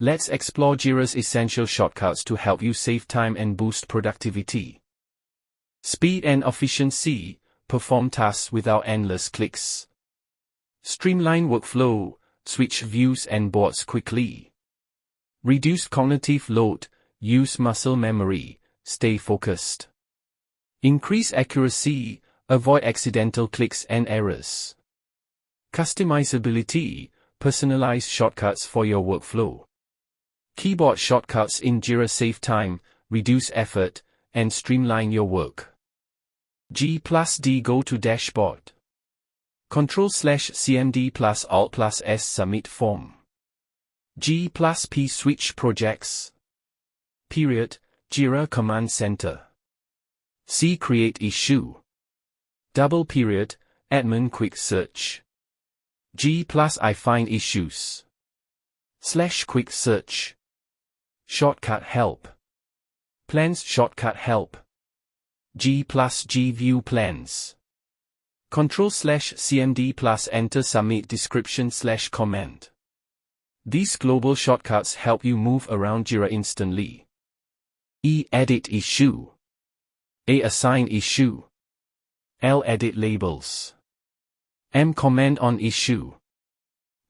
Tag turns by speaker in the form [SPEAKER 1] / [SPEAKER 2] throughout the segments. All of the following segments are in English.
[SPEAKER 1] Let's explore Jira's essential shortcuts to help you save time and boost productivity. Speed and efficiency. Perform tasks without endless clicks. Streamline workflow. Switch views and boards quickly. Reduce cognitive load. Use muscle memory. Stay focused. Increase accuracy. Avoid accidental clicks and errors. Customizability. Personalize shortcuts for your workflow. Keyboard shortcuts in Jira save time, reduce effort, and streamline your work. G+D Go to Dashboard. Ctrl/CMD+Alt+S Submit form. G+P Switch projects. Period, Jira Command Center. C Create issue. Double period, Admin Quick Search. G+I Find issues. /Quick Search. Shortcut Help. Plans Shortcut Help. G+G View Plans. Ctrl/CMD+Enter Submit Description/Comment. These global shortcuts help you move around Jira instantly. E Edit Issue. A Assign Issue. L Edit Labels. M Comment on Issue.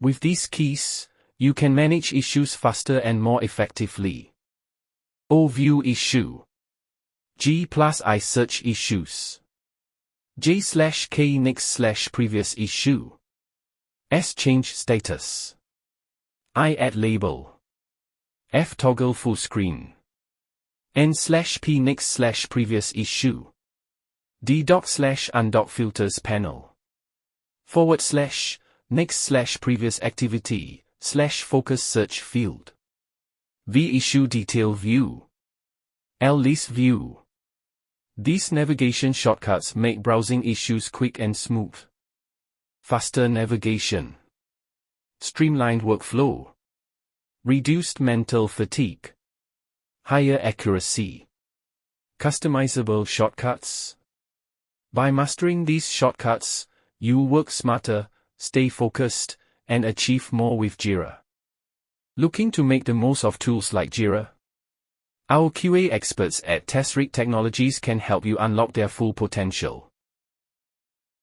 [SPEAKER 1] With these keys, you can manage issues faster and more effectively. O View Issue. G+I Search Issues. J/K Next/Previous Issue. S Change Status. I Add Label. F Toggle Full Screen. N/P Next/Previous Issue. D Doc/Undock Filters Panel. / Next/Previous Activity /Focus Search Field. V Issue Detail View. L List View. These navigation shortcuts make browsing issues quick and smooth. Faster navigation. Streamlined workflow. Reduced mental fatigue. Higher accuracy. Customizable shortcuts. By mastering these shortcuts, you work smarter, stay focused, and achieve more with Jira. Looking to make the most of tools like Jira? Our QA experts at TestRig Technologies can help you unlock their full potential.